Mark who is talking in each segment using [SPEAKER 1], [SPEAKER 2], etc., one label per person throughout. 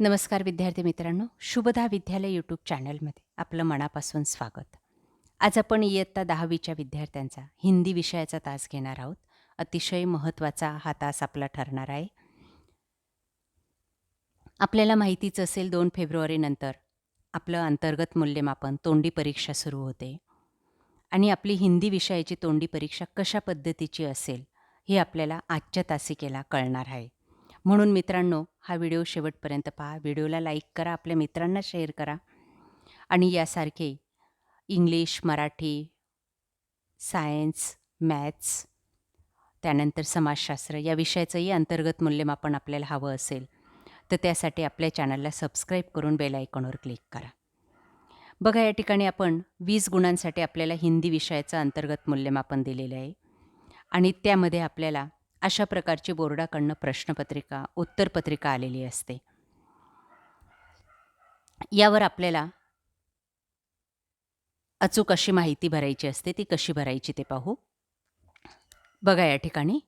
[SPEAKER 1] नमस्कार विद्यार्थी मित्रांनो, शुभदा विद्यालय यूट्यूब चॅनलमध्ये आपलं मनापासून स्वागत. आज आपण इयत्ता 10वीच्या विद्यार्थ्यांचा हिंदी विषयाचा तास घेणार आहोत. अतिशय महत्त्वाचा हा तास आपला ठरणार आहे. आपल्याला माहितीच असेल 2 फेब्रुवारीनंतर आपलं अंतर्गत मूल्यमापन तोंडी परीक्षा सुरू होते आणि आपली हिंदी विषयाची तोंडी परीक्षा कशा पद्धतीची असेल हे आपल्याला आजच्या तासिकेला कळणार आहे. म्हणून मित्रांनो, हा व्हिडिओ शेवटपर्यंत पहा. व्हिडिओला लाईक करा, आपल्या मित्रांना शेअर करा आणि यासारखे इंग्लिश, मराठी, सायन्स, मॅथ्स, त्यानंतर समाजशास्त्र या विषयाचंही अंतर्गत मूल्यमापन आपल्याला हवं असेल, तर त्यासाठी आपल्या चॅनलला सबस्क्राईब करून बेल आयकॉनवर क्लिक करा. बघा, या ठिकाणी आपण 20 गुणांसाठी आपल्याला हिंदी विषयाचं अंतर्गत मूल्यमापन दिलेलं आहे आणि त्यामध्ये आपल्याला अशा प्रकारची बोर्डाकडनं प्रश्नपत्रिका, उत्तरपत्रिका आलेली असते. यावर आपल्याला अचूक अशी माहिती भरायची असते. ती कशी भरायची ते पाहू. बघा, या ठिकाणी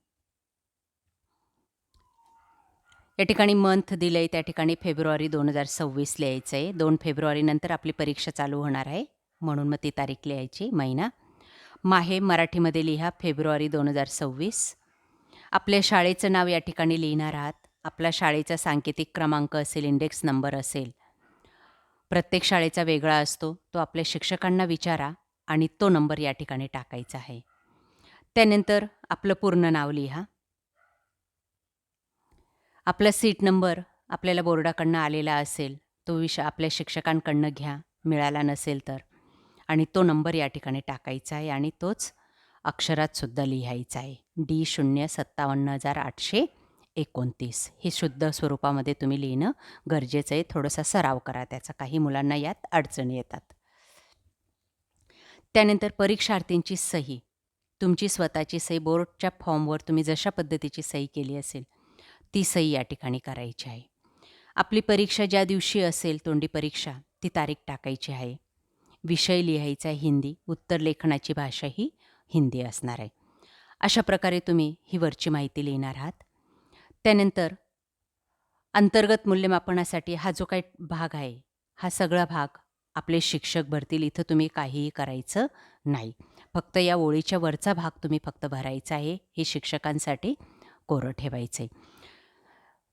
[SPEAKER 1] मंथ दिलं आहे, त्या ठिकाणी फेब्रुवारी 2026 लिहायचं आहे. 2 फेब्रुवारीनंतर आपली परीक्षा चालू होणार आहे, म्हणून मग ती तारीख लिहायची, महिना. माहे मराठीमध्ये लिहा फेब्रुवारी 2026. आपल्या शाळेचं नाव या ठिकाणी लिहिणार आहात. आपला शाळेचा सांकेतिक क्रमांक असेल, इंडेक्स नंबर असेल. प्रत्येक शाळेचा वेगळा असतो. तो आपल्या शिक्षकांना विचारा आणि तो नंबर या ठिकाणी टाकायचा आहे. त्यानंतर आपलं पूर्ण नाव लिहा. आपला सीट नंबर आपल्याला बोर्डाकडनं आलेला असेल, तो आपल्या शिक्षकांकडनं घ्या, मिळाला नसेल तर. आणि तो नंबर या ठिकाणी टाकायचा आहे आणि तोच अक्षरातसुद्धा लिहायचा आहे. D057829 हे शुद्ध स्वरूपामध्ये तुम्ही लिहिणं गरजेचं आहे. थोडासा सराव करा त्याचा. काही मुलांना यात अडचणी येतात. त्यानंतर परीक्षार्थींची सही, तुमची स्वतःची सही बोर्डच्या फॉर्मवर तुम्ही जशा पद्धतीची सही केली असेल, ती सही या ठिकाणी करायची आहे. आपली परीक्षा ज्या दिवशी असेल, तोंडी परीक्षा, ती तारीख टाकायची आहे. विषय लिहायचा आहे हिंदी, उत्तर लेखनाची भाषा ही हिंदी असणार आहे. अशा प्रकारे तुम्ही ही वरची माहिती लिहिणार आहात. त्यानंतर अंतर्गत मूल्यमापनासाठी हा जो काही भाग आहे, हा सगळा भाग आपले शिक्षक भरतील. इथं तुम्ही काहीही करायचं नाही. फक्त या ओळीच्या वरचा भाग तुम्ही फक्त भरायचा आहे. हे शिक्षकांसाठी कोरं ठेवायचं आहे.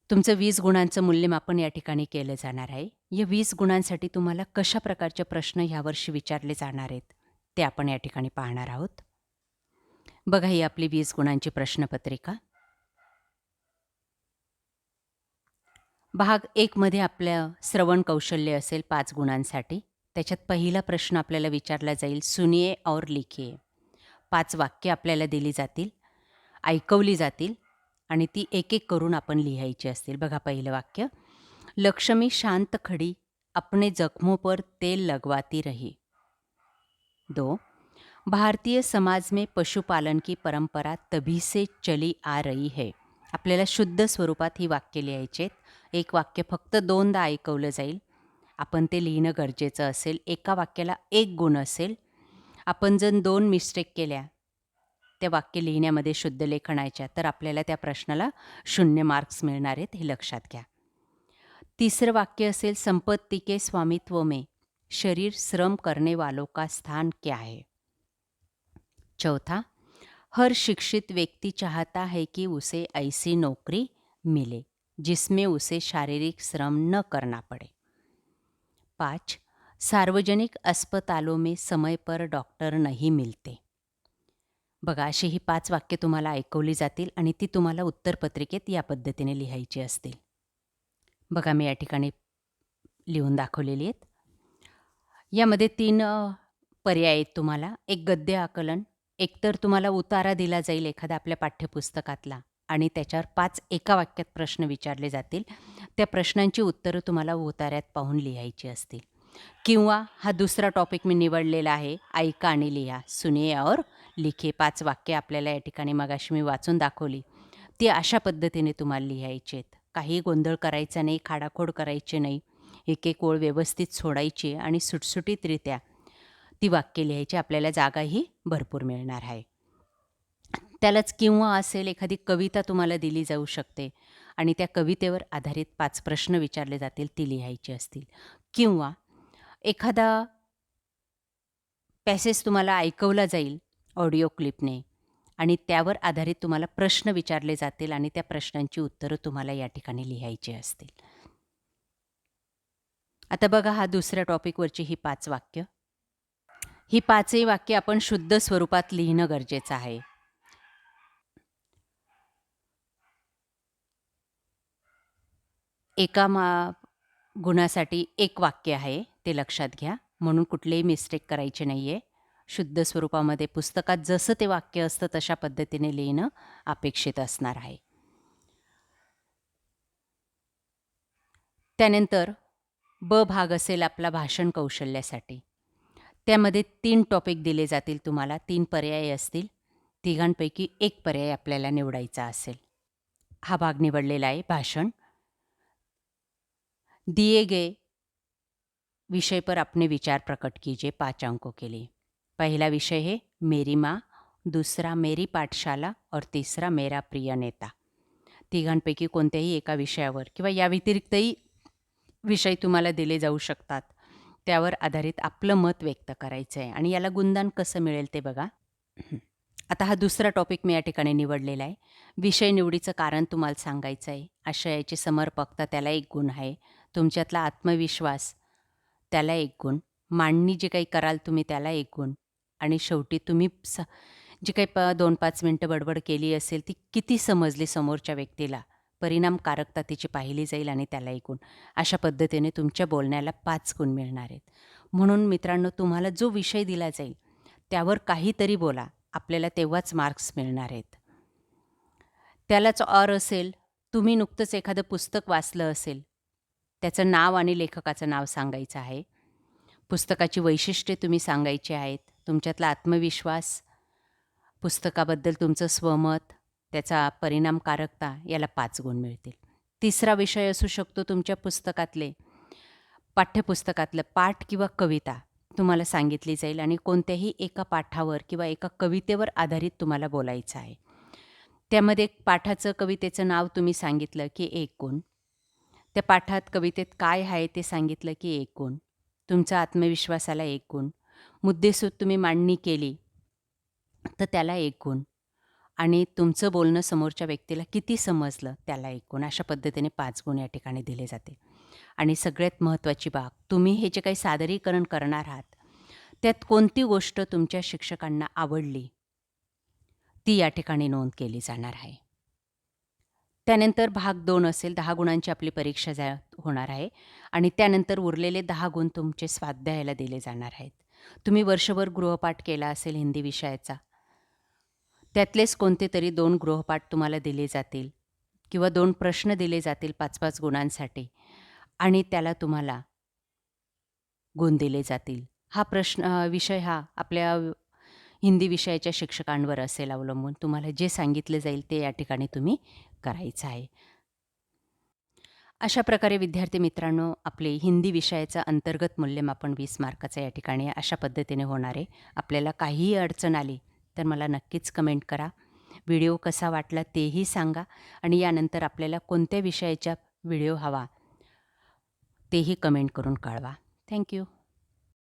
[SPEAKER 1] तुमचं 20 गुणांचं मूल्यमापन या ठिकाणी केलं जाणार आहे. या 20 गुणांसाठी तुम्हाला कशा प्रकारचे प्रश्न ह्यावर्षी विचारले जाणार आहेत, ते आपण या ठिकाणी पाहणार आहोत. बघा, ही आपली 20 गुणांची प्रश्नपत्रिका. भाग 1 मध्ये आपलं श्रवण कौशल्य असेल 5 गुणांसाठी. त्याच्यात पहिला प्रश्न आपल्याला विचारला जाईल, सुनिये और लिखिए. 5 वाक्य आपल्याला दिली जातील, ऐकवली जातील आणि ती एक एक करून आपण लिहायची असतील. बघा, पहिलं वाक्य, लक्ष्मी शांत खड़ी अपने जख्मों पर तेल लगवाती रही. 2, भारतीय समाज में पशुपालन की परंपरा तभी से चली आ रही है. आपल्याला शुद्ध स्वरूपात ही वाक्य लिहायची आहेत. एक वाक्य फक्त 2दा ऐकवलं जाईल. आपण ते लिहिणं गरजेचं असेल. एका वाक्याला 1 गुण असेल. आपण जर 2 मिस्टेक केल्या त्या वाक्य लिहिण्यामध्ये शुद्ध लेखनाच्या, तर आपल्याला त्या प्रश्नाला 0 मार्क्स मिळणार आहेत, हे लक्षात घ्या. तिसरं वाक्य असेल, संपत्ति के स्वामित्व में शरीर श्रम करने वालों का स्थान क्या है. चौथा, हर शिक्षित व्यक्ति चाहता है कि उसे ऐसी नौकरी मिले जिसमें उसे शारीरिक श्रम न करना पड़े. 5, सार्वजनिक अस्पतालों में समय पर डॉक्टर नहीं मिलते. बघा, अशी ही 5 वाक्य तुम्हाला ऐकवली जातील आणि ती तुम्हाला उत्तरपत्रिकेत या पद्धतीने लिहायची असतील. बघा, मी या ठिकाणी लिहून दाखवलेली आहेत. यामध्ये 3 पर्याय आहेत तुम्हाला. एक गद्य आकलन, एकतर तुम्हाला उतारा दिला जाईल एखादा आपल्या पाठ्यपुस्तकातला आणि त्याच्यावर 5 एका वाक्यात प्रश्न विचारले जातील. त्या प्रश्नांची उत्तरं तुम्हाला उतार्यात पाहून लिहायची असतील. किंवा हा दुसरा टॉपिक मी निवडलेला आहे, ऐका आणि लिहा, सुनिये और लिखिए. 5 वाक्य आपल्याला या ठिकाणी मगाशी मी वाचून दाखवली, ती अशा पद्धतीने तुम्हाला लिहायची आहेत. काही गोंधळ करायचा नाही, खाडाखोड करायची नाही. एक एक ओळ व्यवस्थित सोडायची आणि सुटसुटीतरित्या ती वाक्य लिहायची. आपल्याला जागाही भरपूर मिळणार आहे. त्यालाच किंवा असेल, एखादी कविता तुम्हाला दिली जाऊ शकते आणि त्या कवितेवर आधारित 5 प्रश्न विचारले जातील, ती लिहायची असतील. किंवा एखादा पॅसेज तुम्हाला ऐकवला जाईल ऑडिओ क्लिपने आणि त्यावर आधारित तुम्हाला प्रश्न विचारले जातील आणि त्या प्रश्नांची उत्तरं तुम्हाला या ठिकाणी लिहायची असतील. आता बघा, हा दुसऱ्या टॉपिकवरची ही 5 वाक्य. ही 5ही वाक्य आपण शुद्ध स्वरूपात लिहिणं गरजेचं आहे. एका गुणासाठी एक वाक्य आहे, ते लक्षात घ्या. म्हणून कुठलेही मिस्टेक करायचे नाही आहे. शुद्ध स्वरूपामध्ये पुस्तकात जसं ते वाक्य असतं तशा पद्धतीने लिहिणं अपेक्षित असणार आहे. त्यानंतर ब भाग असेल आपला भाषण कौशल्यासाठी. त्यामध्ये 3 टॉपिक दिले जातील तुम्हाला, 3 पर्याय असतील. तिघांपैकी एक पर्याय आपल्याला निवडायचा असेल. हा भाग निवडलेला आहे भाषण. दिए गए विषय पर अपने विचार प्रकट कीजिए, 5 अंकों के लिए. पहला विषय है मेरी माँ, दूसरा मेरी पाठशाला और तिसरा मेरा प्रिय नेता. तिघांपैकी कोणत्याही एका विषयावर किंवा या व्यतिरिक्तही विषय तुम्हाला दिले जाऊ शकतात. त्यावर आधारित आपलं मत व्यक्त करायचं आहे आणि याला गुणदान कसं मिळेल ते बघा. आता हा दुसरा टॉपिक मी या ठिकाणी निवडलेला आहे. विषय निवडीचं कारण तुम्हाला सांगायचं आहे. आशयाची समर्पकता, त्याला 1 गुण आहे. तुमच्यातला आत्मविश्वास, त्याला 1 गुण. मांडणी जे काही कराल तुम्ही, त्याला 1 गुण. आणि शेवटी तुम्ही जी काही 2-5 मिनटं बडबड केली असेल, ती किती समजली समोरच्या व्यक्तीला, परिणामकारकता तिची पाहिली जाईल आणि त्याला 1 गुण. अशा पद्धतीने तुमच्या बोलण्याला 5 गुण मिळणार आहेत. म्हणून मित्रांनो, तुम्हाला जो विषय दिला जाईल त्यावर काहीतरी बोला, आपल्याला तेव्हाच मार्क्स मिळणार आहेत. त्यालाच ऑर असेल, तुम्ही नुकतंच एखादं पुस्तक वाचलं असेल, त्याचं नाव आणि लेखकाचं नाव सांगायचं आहे. पुस्तकाची वैशिष्ट्ये तुम्ही सांगायची आहेत. तुमच्यातला आत्मविश्वास, पुस्तकाबद्दल तुमचं स्वमत, त्याचा परिणामकारकता, याला 5 गुण मिळतील. तिसरा विषय असू शकतो तुमच्या पुस्तकातले, पाठ्यपुस्तकातलं पाठ किंवा कविता तुम्हाला सांगितली जाईल आणि कोणत्याही एका पाठावर किंवा एका कवितेवर आधारित तुम्हाला बोलायचं आहे. त्यामध्ये पाठाचं, कवितेचं नाव तुम्ही सांगितलं की 1 गुण. त्या पाठात, कवितेत काय आहे ते सांगितलं की 1 गुण. तुमचा आत्मविश्वासाला 1 गुण. मुद्देसूद तुम्ही मांडणी केली तर त्याला 1 गुण. आणि तुमचं बोलणं समोरच्या व्यक्तीला किती समजलं त्याला 1 गुण. अशा पद्धतीने 5 गुण या ठिकाणी दिले जाते. आणि सगळ्यात महत्त्वाची बाब, तुम्ही हे जे काही सादरीकरण करणार आहात त्यात कोणती गोष्ट तुमच्या शिक्षकांना आवडली ती या ठिकाणी नोंद केली जाणार आहे. त्यानंतर भाग 2 असेल, 10 गुणांची आपली परीक्षा होणार आहे आणि त्यानंतर उरलेले 10 गुण तुमचे स्वाध्यायाला दिले जाणार आहेत. तुम्ही वर्षभर गृहपाठ केला असेल हिंदी विषयाचा, त्यातलेच कोणते तरी 2 गृहपाठ तुम्हाला दिले जातील किंवा 2 प्रश्न दिले जातील 5-5 गुणांसाठी आणि त्याला तुम्हाला गुण दिले जातील. हा विषय हा आपल्या हिंदी विषयाच्या शिक्षकांवर असेल अवलंबून. तुम्हाला जे सांगितले जाईल ते या ठिकाणी तुम्ही करायचं आहे. अशा प्रकारे विद्यार्थी मित्रांनो, आपले हिंदी विषयाचं अंतर्गत मूल्यमापन 20 मार्काचं या ठिकाणी अशा पद्धतीने होणार आहे. आपल्याला काहीही अडचण आली तर मला नक्कीच कमेंट करा. व्हिडिओ कसा वाटला तेही सांगा आणि यानंतर आपल्याला कोणत्या विषयाचा व्हिडिओ हवा तेही कमेंट करून कळवा. थँक्यू.